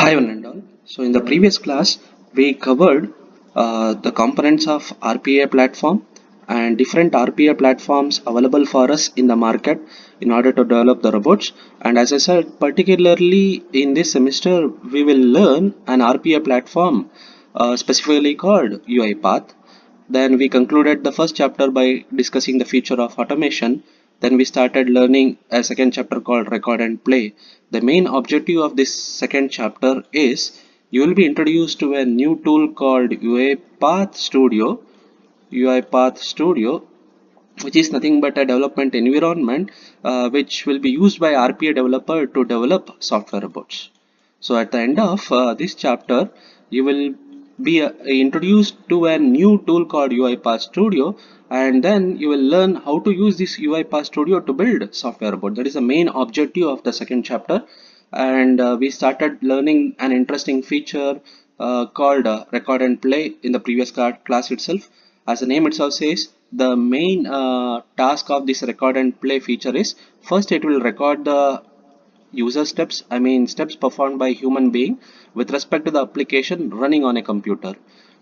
Hi one and all. So in the previous class, we covered the components of RPA platform and different RPA platforms available for us in the market in order to develop the robots. And as I said, particularly in this semester, we will learn an RPA platform specifically called Uipath. Then we concluded the first chapter by discussing the future of automation. Then we started learning a second chapter called record and play. The main objective of this second chapter is you will be introduced to a new tool called Uipath Studio. Uipath Studio, which is nothing but a development environment which will be used by RPA developer to develop software robots. So at the end of this chapter, you will be introduced to a new tool called UiPath Studio, and then you will learn how to use this UiPath Studio to build software robot. That is the main objective of the second chapter. And we started learning an interesting feature called record and play in the previous class itself. As the name itself says, the main task of this record and play feature is first it will record the user steps, I mean steps performed by human being with respect to the application running on a computer.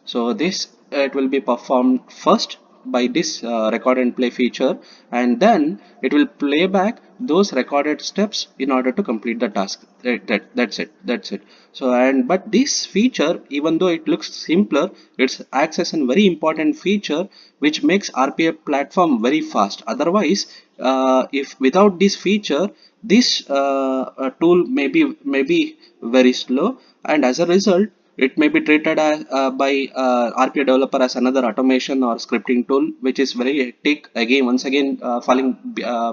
So this it will be performed first by this record and play feature, and then it will play back those recorded steps in order to complete the task. That's it. So and but this feature, even though it looks simpler, it acts as a very important feature which makes RPA platform very fast. Otherwise, if without this feature, this tool may be very slow, and as a result it may be treated as, by RPA developer as another automation or scripting tool, which is very hectic. Again, once again, falling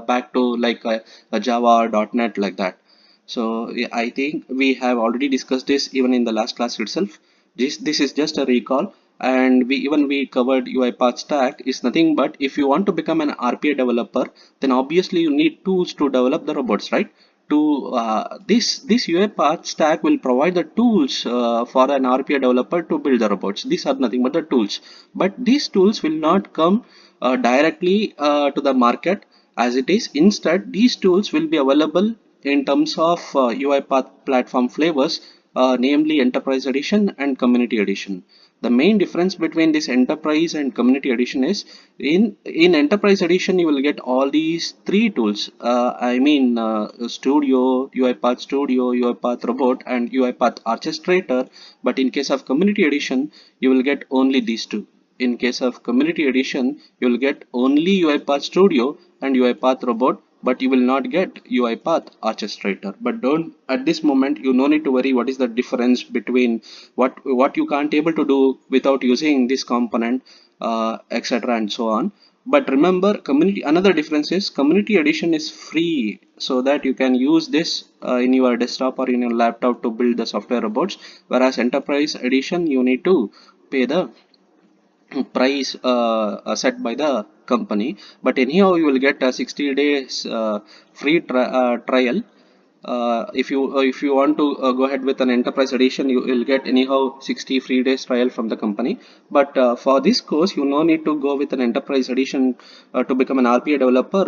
back to like a Java or .NET like that. So yeah, I think we have already discussed this even in the last class itself. This is just a recall, and we covered UiPath stack is nothing but if you want to become an RPA developer, then obviously you need tools to develop the robots, right? To this UiPath stack will provide the tools for an RPA developer to build the robots. These are nothing but the tools, but these tools will not come directly to the market as it is. Instead, these tools will be available in terms of UiPath platform flavors, namely Enterprise Edition and Community Edition. The main difference between this Enterprise and Community Edition is in Enterprise Edition you will get all these three tools. Studio, UiPath Studio, UiPath Robot, and UiPath Orchestrator. But in case of Community Edition, you will get only these two. In case of Community Edition, you will get only UiPath Studio and UiPath Robot, but you will not get UiPath Orchestrator. But don't at this moment you no need to worry what is the difference between what you can't able to do without using this component, etc. and so on. But remember, community another difference is community edition is free, so that you can use this in your desktop or in your laptop to build the software robots, whereas enterprise edition you need to pay the price set by the company. But anyhow you will get a 60 days free trial. If you want to go ahead with an enterprise edition, you will get anyhow 60 free days trial from the company. But for this course you no need to go with an enterprise edition to become an RPA developer.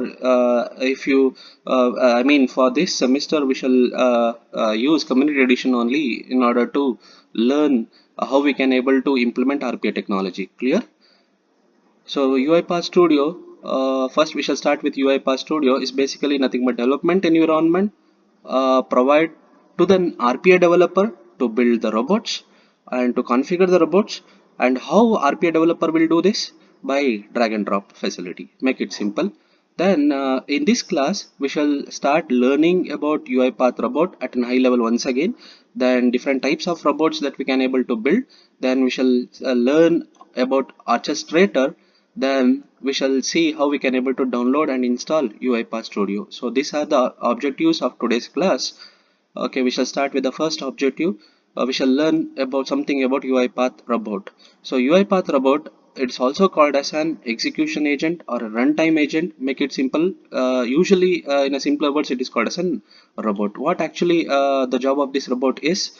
If you I mean for this semester we shall use community edition only in order to learn how we can able to implement RPA technology. Clear? So UiPath Studio, first we shall start with UiPath Studio is basically nothing but development environment provide to the RPA developer to build the robots and to configure the robots. And how RPA developer will do this? By drag and drop facility. Make it simple. Then in this class we shall start learning about UiPath robot at a high level once again. Then different types of robots that we can able to build. Then we shall learn about orchestrator. Then we shall see how we can able to download and install UiPath Studio. So these are the objectives of today's class. Okay, we shall start with the first objective. We shall learn about something about UiPath robot. So UiPath robot, it's also called as an execution agent or a runtime agent. Make it simple. Usually in a simpler words it is called as an robot. What actually the job of this robot is?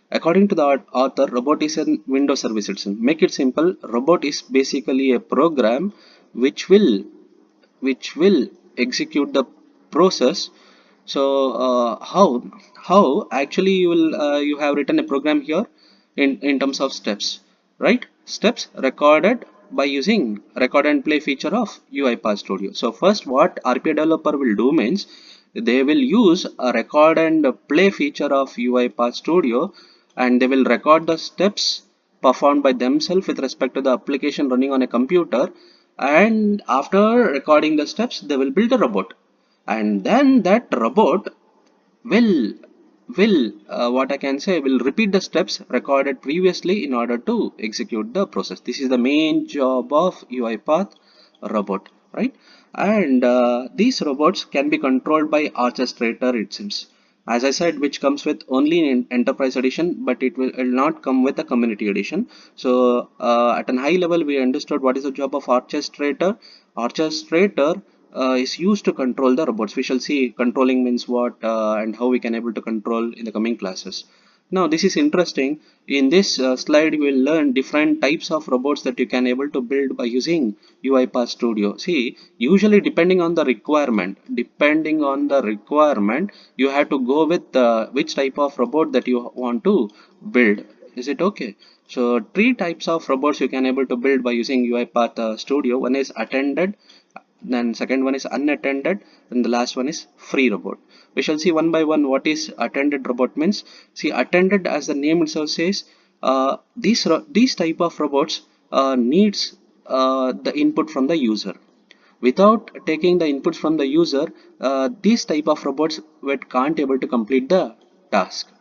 According to the author, robot is a Windows service itself. Make it simple. Robot is basically a program which will execute the process So how actually you have written a program here in terms of steps, right? Steps recorded by using record and play feature of UiPath Studio. So first what RPA developer will do means they will use a record and play feature of UiPath Studio, and they will record the steps performed by themselves with respect to the application running on a computer, and after recording the steps they will build a robot, and then that robot will what I can say will repeat the steps recorded previously in order to execute the process. This is the main job of UiPath robot, right? And these robots can be controlled by orchestrator, it seems, as I said, which comes with only in enterprise edition, but it will not come with a community edition. So at an high level we understood what is the job of orchestrator. Orchestrator is used to control the robots. We shall see controlling means what, and how we can able to control in the coming classes. Now this is interesting. In this slide we will learn different types of robots that you can able to build by using UiPath Studio. See, usually depending on the requirement, you have to go with which type of robot that you want to build. Is it okay? So three types of robots you can able to build by using UiPath Studio. One is attended, then second one is unattended, and the last one is free robot. We shall see one by one what is attended robot means. See, attended, as the name itself says, these type of robots needs the input from the user. Without taking the inputs from the user, these type of robots can't able to complete the task.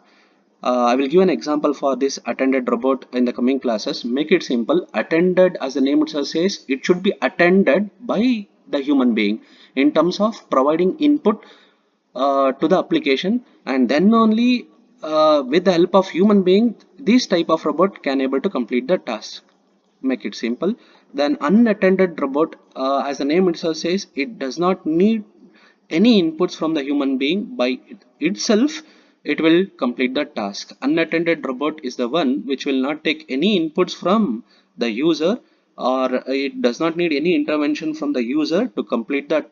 I will give an example for this attended robot in the coming classes. Make it simple. Attended, as the name itself says, it should be attended by the human being in terms of providing input to the application, and then only with the help of human being, this type of robot can able to complete the task. Make it simple. Then unattended robot, as the name itself says, it does not need any inputs from the human being. By itself it will complete the task. Unattended robot is the one which will not take any inputs from the user, or it does not need any intervention from the user to complete the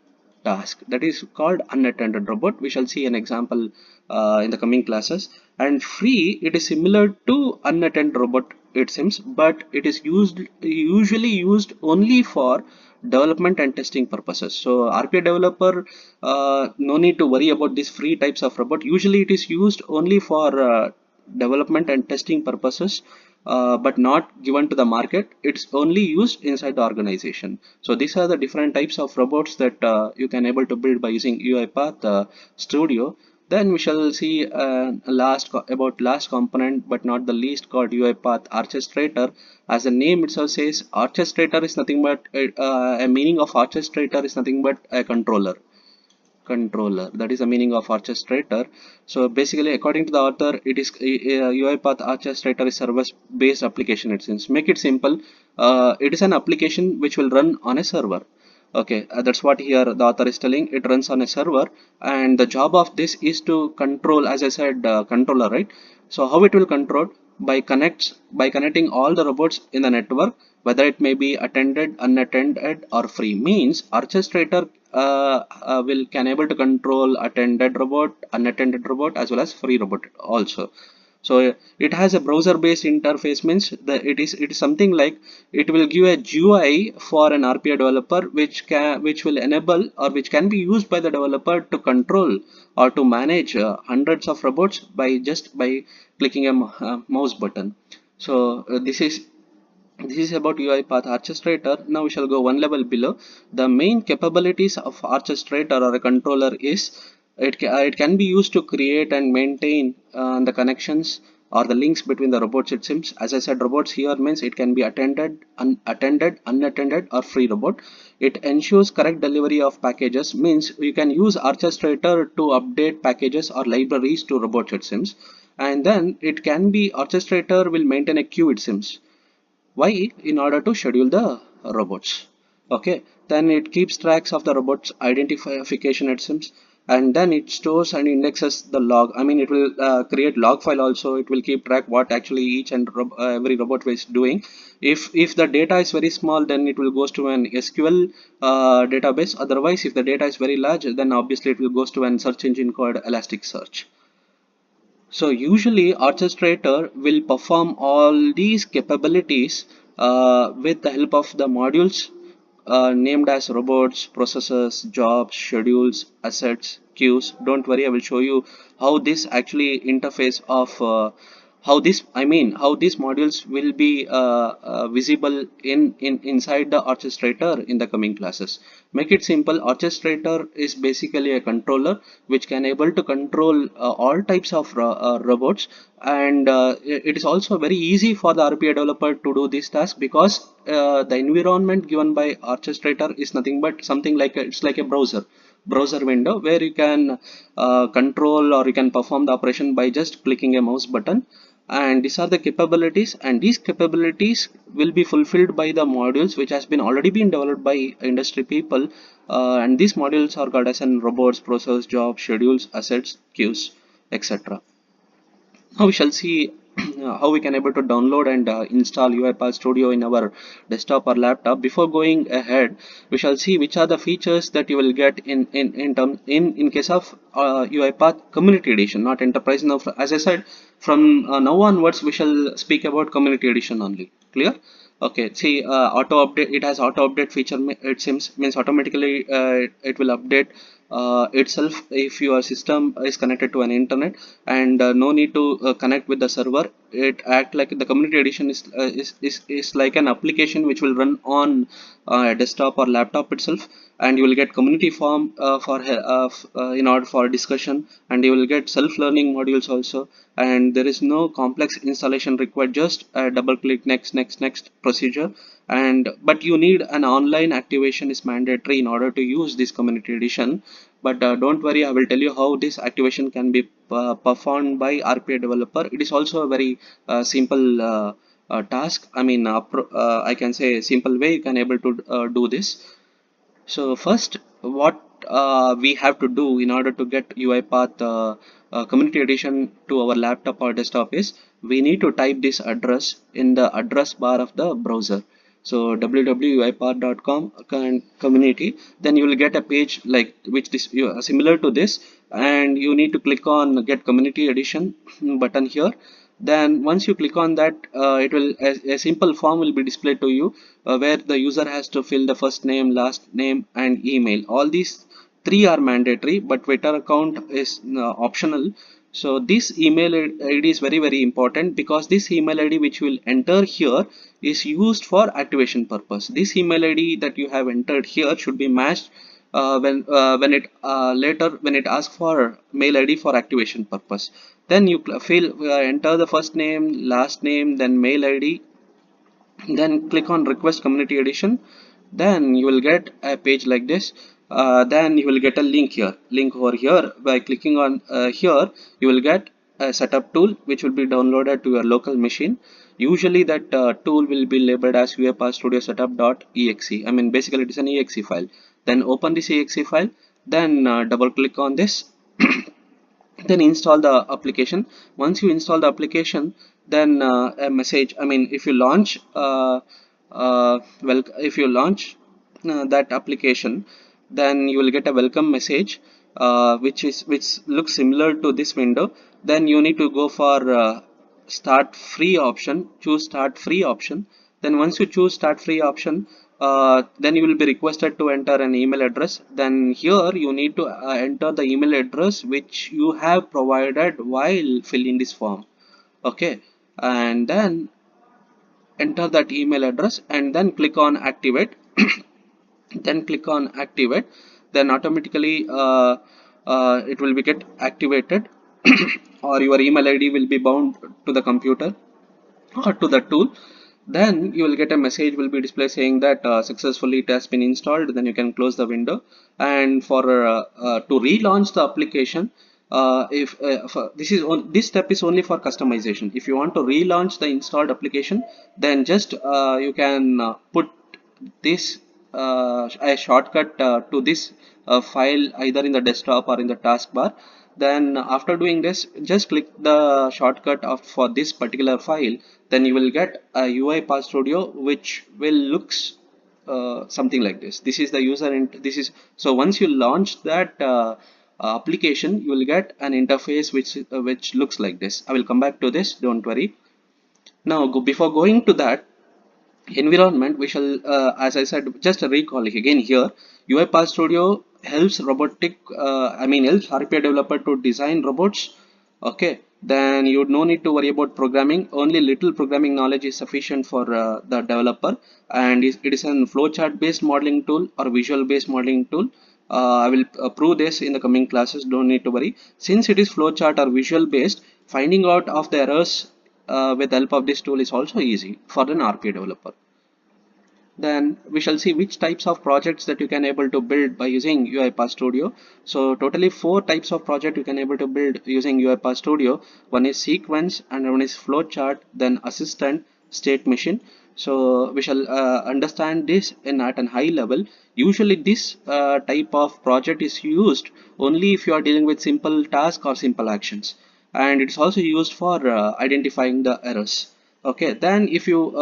task. That is called unattended robot. We shall see an example in the coming classes. And free, it is similar to unattended robot, it seems, but it is usually used only for development and testing purposes. So RPA developer, no need to worry about these free types of robot. Usually it is used only for development and testing purposes, but not given to the market. It's only used inside the organization. So these are the different types of robots that you can able to build by using UiPath Studio. Then we shall see about last component, but not the least, called UiPath Orchestrator. As the name itself says, orchestrator is nothing but a meaning of orchestrator is nothing but a controller. That is the meaning of orchestrator. So basically, according to the author, it is UiPath orchestrator is service based application, it seems. Make it simple. It is an application which will run on a server. Okay, that's what here the author is telling. It runs on a server, and the job of this is to control, as I said, controller, right? So how it will control? By connecting all the robots in the network, whether it may be attended, unattended, or free. Means orchestrator will can able to control attended robot, unattended robot, as well as free robot also. So it has a browser based interface. Means that it is something like it will give a GUI for an RPA developer, which will enable, or which can be used by the developer to control or to manage hundreds of robots by just by clicking a mouse button. So this is about UiPath Orchestrator. Now we shall go one level below. The main capabilities of Orchestrator or a controller is it can be used to create and maintain the connections or the links between the robots, it seems. As I said, robots here means it can be attended, unattended, or free robot. It ensures correct delivery of packages. Means you can use Orchestrator to update packages or libraries to robots, it seems. And then it can be Orchestrator will maintain a queue, it seems. Why? In order to schedule the robots. Okay, then it keeps tracks of the robots identification, it seems. and then it stores and indexes the log. I mean, it will create log file also. It will keep track what actually each and every robot is doing. If the data is very small, then it will goes to an SQL database. Otherwise, if the data is very large, then obviously it will goes to an search engine called Elasticsearch. So usually orchestrator will perform all these capabilities with the help of the modules named as robots, processors, jobs, schedules, assets, queues. Don't worry, I will show you how this actually interface of how this I mean how these modules will be visible in inside the orchestrator in the coming classes. Make it simple. Orchestrator is basically a controller which can able to control all types of robots, and it is also very easy for the RPA developer to do this task, because the environment given by orchestrator is nothing but something like it's like a browser window where you can control or you can perform the operation by just clicking a mouse button. And these are the capabilities, and these capabilities will be fulfilled by the modules which has been already been developed by industry people, and these modules are called as an robots, process, jobs, schedules, assets, queues, etc. Now we shall see how we can able to download and install Uipath Studio in our desktop or laptop. Before going ahead, we shall see which are the features that you will get in case of Uipath Community Edition, not Enterprise. Now, as I said, from now onwards, we shall speak about Community Edition only. Clear? Okay. See, auto update. It has auto update feature. It seems means automatically it will update itself if your system is connected to an internet, and no need to connect with the server. It act like the community edition is like an application which will run on a desktop or laptop itself, and you will get community form in order for discussion, and you will get self-learning modules also, and there is no complex installation required. Just double click next procedure. And but you need an online activation is mandatory in order to use this community edition. But don't worry, I will tell you how this activation can be performed by RPA developer. It is also a very simple task. I mean, I can say a simple way you can able to do this. So first, what we have to do in order to get UiPath Community Edition to our laptop or desktop is we need to type this address in the address bar of the browser. So www.uipath.com community. Then you will get a page like which this similar to this, and you need to click on Get Community Edition button here. Then once you click on that, it will a simple form will be displayed to you, where the user has to fill the first name, last name, and email. All these three are mandatory, but Twitter account is optional. So this email ID is very important, because this email ID which will enter here is used for activation purpose. This email ID that you have entered here should be matched when it later when it asks for mail ID for activation purpose. Then you fill enter the first name, last name, then mail ID, then click on request community edition. Then you will get a page like this. Then you will get a link over here. By clicking on here, you will get a setup tool which will be downloaded to your local machine. Usually that tool will be labeled as Uipath Studio setup.exe. I mean, basically it is an exe file. Then open this exe file, then double click on this. Then install the application. Once you install the application, then a message, I mean, if you launch well, if you launch that application, then you will get a welcome message, which looks similar to this window. Then you need to go for start free option. Choose start free option. Then once you choose start free option, then you will be requested to enter an email address. Then here you need to enter the email address which you have provided while filling this form. Okay, and then enter that email address and then click on activate. Then click on activate. Then automatically it will be get activated or your email ID will be bound to the computer or to the tool. Then you will get a message will be displayed saying that successfully it has been installed. Then you can close the window. And for to relaunch the application, if this step is only for customization. If you want to relaunch the installed application, then just you can put this a shortcut to this file either in the desktop or in the taskbar. Then after doing this, just click the shortcut of for this particular file. Then you will get a Uipath Studio which will looks something like this. This is the user this is so once you launch that application, you will get an interface which looks like this. I will come back to this, don't worry. Now before going to that environment, we shall as I said, just a recall again here. UiPath Studio helps helps RPA developer to design robots. Okay, then you no need to worry about programming. Only little programming knowledge is sufficient for the developer, and it is a flowchart based modeling tool or visual based modeling tool. I will prove this in the coming classes, don't need to worry. Since it is flowchart or visual based, finding out of the errors with the help of this tool is also easy for an RPA developer. Then we shall see which types of projects that you can able to build by using UiPath Studio. So totally four types of project you can able to build using UiPath Studio. One is sequence and one is flowchart, then assistant, state machine. So we shall understand this in at a high level. Usually this type of project is used only if you are dealing with simple task or simple actions, and it's also used for identifying the errors. Okay, then if you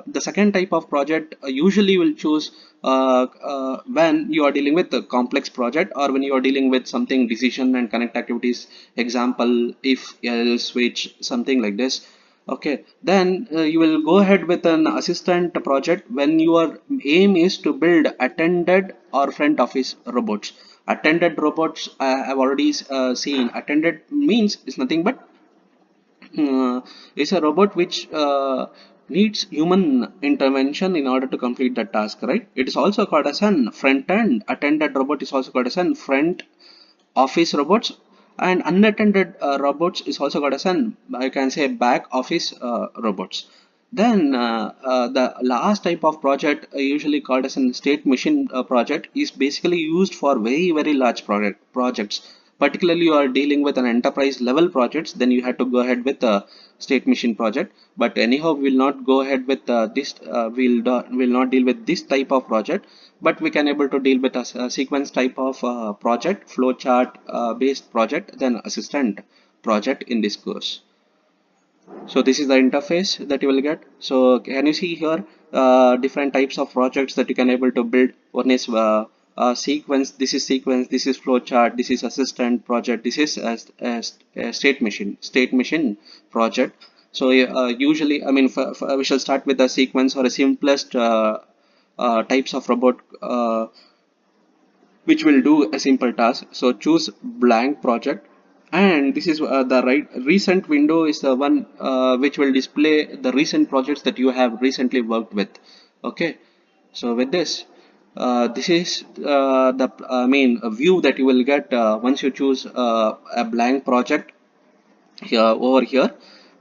the second type of project usually will choose when you are dealing with a complex project, or when you are dealing with something decision and connect activities, example if else switch, something like this. Okay, then you will go ahead with an assistant project when your aim is to build attended or front office robots. Attended robots, I've already seen. Attended means is nothing but uh, is a robot which needs human intervention in order to complete the task, right? It is also called as an front end attended robot, is also called as an front office robots, and unattended robots is also called as an, I can say, back office robots. Then the last type of project usually called as an state machine project is basically used for very large projects. Particularly you are dealing with an enterprise level projects, then you have to go ahead with a state machine project. But anyhow, we will not go ahead with this. Will not deal with this type of project, but we can able to deal with a sequence type of project, flowchart based project, then assistant project in this course. So this is the interface that you will get. So can you see here different types of projects that you can able to build. One is sequence, this is sequence, this is flowchart, this is assistant project, this is a state machine project. So usually, I mean, we shall start with the sequence or a simplest types of robot which will do a simple task. So choose blank project, and this is the right recent window is the one which will display the recent projects that you have recently worked with. Okay, so with this this is the a view that you will get once you choose a blank project here over here.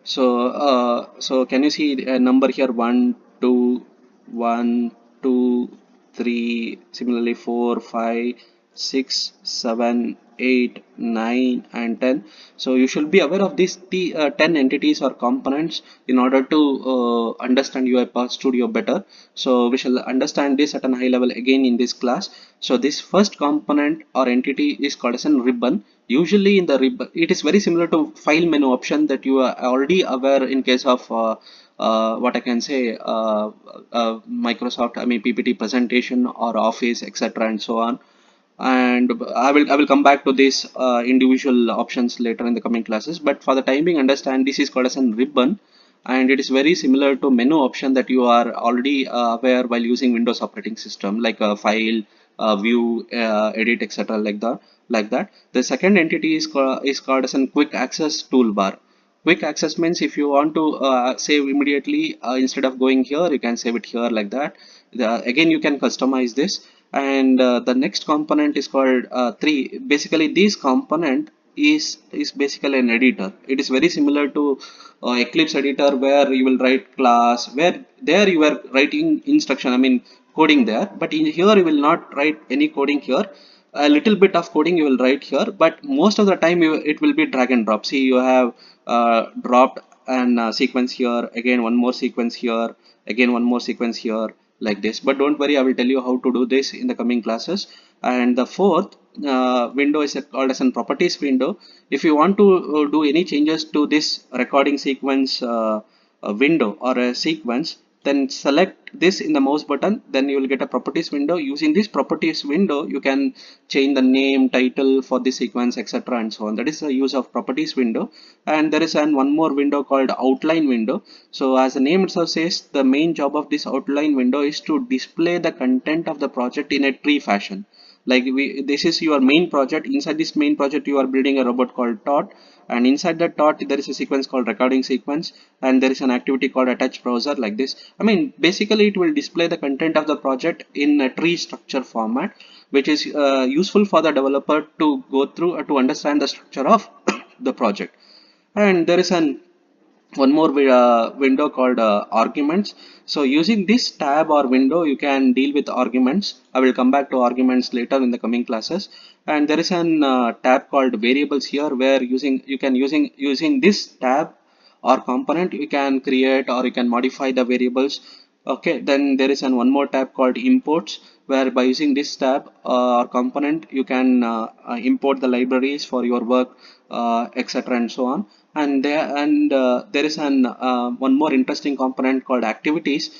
So so can you see a number here? 1 2 1 2 3, similarly 4 5 6 7 8 9 and 10. So you should be aware of these 10 entities or components in order to understand UiPath Studio better. So we shall understand this at a high level again in this class. So this first component or entity is called as a ribbon. Usually in the ribbon, it is very similar to file menu option that you are already aware in case of what I can say, Microsoft, I mean PPT presentation or Office, etc. and so on. And I will come back to these individual options later in the coming classes. But for the time being, understand this is called as a ribbon, and it is very similar to menu option that you are already aware while using Windows operating system, like a file, view, edit, etc. Like that. The second entity is called as a quick access toolbar. Quick access means if you want to save immediately, instead of going here, you can save it here, like that. Again, you can customize this. And the next component is called 3. Basically this component is basically an editor. It is very similar to Eclipse editor, where you will write class, where there you are writing instruction, I mean coding there. But in here you will not write any coding here. A little bit of coding you will write here, but most of the time it will be drag and drop. See, you have dropped an sequence here, again one more sequence here, again one more sequence here, like this. But don't worry, I will tell you how to do this in the coming classes. And the fourth window is called as an properties window. If you want to do any changes to this recording sequence window or a sequence, then select this in the mouse button, then you will get a properties window. Using this properties window, you can change the name, title for the sequence, etc. and so on. That is the use of properties window. And there is one more window called outline window. So as the name itself says, the main job of this outline window is to display the content of the project in a tree fashion. Like this is your main project. Inside this main project, you are building a robot called tot, and inside the tot there is a sequence called recording sequence, and there is an activity called attach browser, like this. I mean, basically it will display the content of the project in a tree structure format, which is useful for the developer to go through to understand the structure of the project. And there is one more window called arguments. So using this tab or window, you can deal with arguments. I will come back to arguments later in the coming classes. And there is an tab called variables here, where using this tab or component, you can create or you can modify the variables. Okay, then there is one more tab called imports, where by using this tab or component, you can import the libraries for your work, etc. and so on. And there is one more interesting component called activities.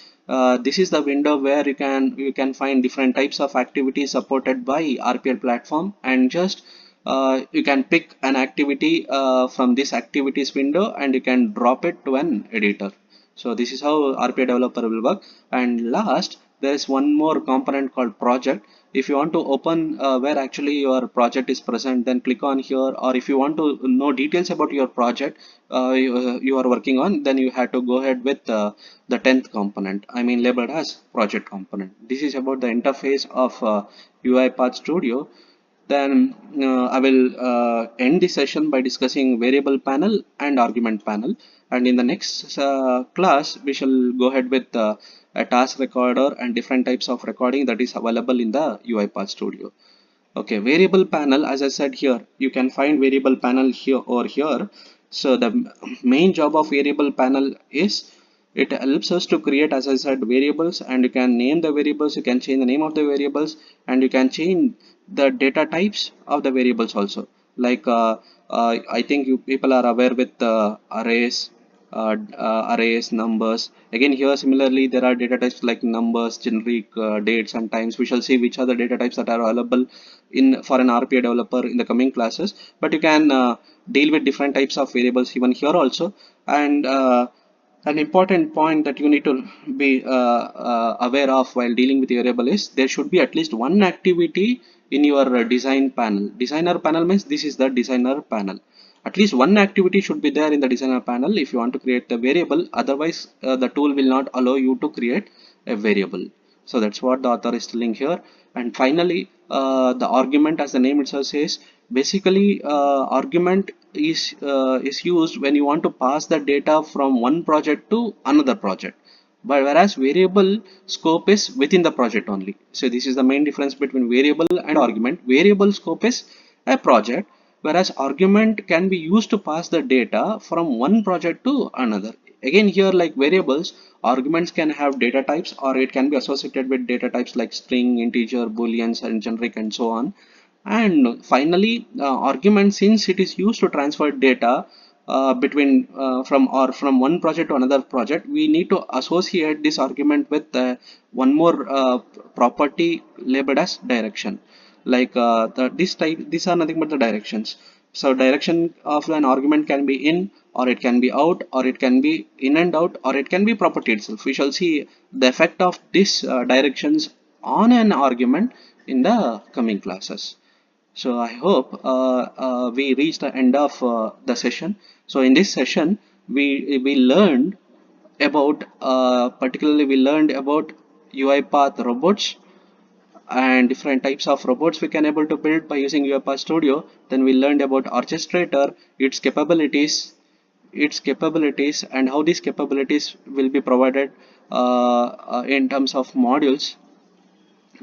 This is the window where you can find different types of activities supported by RPL platform, and just you can pick an activity from this activities window, and you can drop it to an editor. So this is how RPA developer will work. And last, there is one more component called project. If you want to open where actually your project is present, then click on here. Or if you want to know details about your project you are working on, then you have to go ahead with the 10th component, I mean labeled as project component. This is about the interface of Uipath Studio. Then I will end the session by discussing variable panel and argument panel. And in the next class, we shall go ahead with a task recorder and different types of recording that is available in the UiPath Studio. Okay, variable panel, as I said here, you can find variable panel here or here. So the main job of variable panel is it helps us to create, as I said, variables, and you can name the variables, you can change the name of the variables, and you can change the data types of the variables also. Like I think you people are aware with arrays, numbers. Again, here similarly there are data types like numbers, generic, dates, and times. We shall see which are the data types that are available in for an RPA developer in the coming classes. But you can deal with different types of variables even here also. And an important point that you need to be aware of while dealing with variable is there should be at least one activity in your design panel. Designer panel means this is the designer panel. At least one activity should be there in the designer panel if you want to create the variable. Otherwise, the tool will not allow you to create a variable. So that's what the author is telling here. And finally, the argument, as the name itself says, basically argument is used when you want to pass the data from one project to another project. But whereas variable scope is within the project only. So this is the main difference between variable and argument. Variable scope is a project, whereas argument can be used to pass the data from one project to another. Again, here, like variables, arguments can have data types, or it can be associated with data types like string, integer, booleans, and generic, and so on. And finally, argument, since it is used to transfer data between from one project to another project, we need to associate this argument with one more property labeled as direction. Like these are nothing but the directions. So direction of an argument can be in, or it can be out, or it can be in and out, or it can be property itself. We shall see the effect of these directions on an argument in the coming classes. So I hope we reached the end of the session. So in this session, we learned about particularly we learned about UiPath robots and different types of robots we can able to build by using UiPath Studio. Then we learned about orchestrator, its capabilities, and how these capabilities will be provided in terms of modules.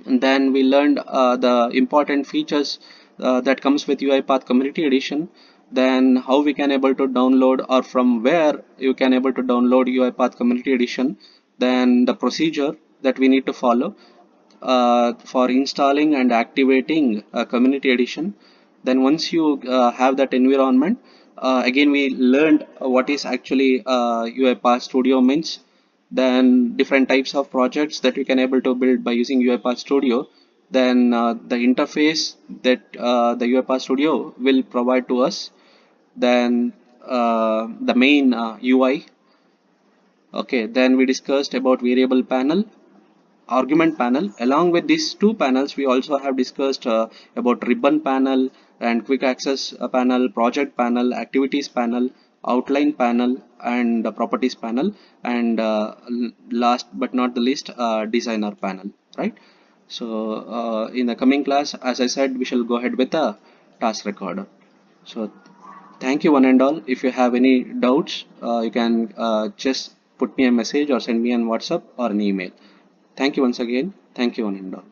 And then we learned the important features that comes with UiPath Community Edition. Then how we can able to download, or from where you can able to download UiPath Community Edition. Then the procedure, that we need to follow for installing and activating a community edition. Then once you have that environment, again we learned what is actually Uipath Studio means, then different types of projects that we can able to build by using Uipath Studio, then the interface that the Uipath Studio will provide to us, then the main UI. Okay, then we discussed about variable panel, argument panel. Along with these two panels, we also have discussed about ribbon panel and quick access panel, project panel, activities panel, outline panel, and properties panel, and last but not the least, designer panel, right? So in the coming class, as I said, we shall go ahead with the task recorder. So thank you one and all. If you have any doubts, you can just put me a message or send me an WhatsApp or an email. Thank you once again. Thank you one and all.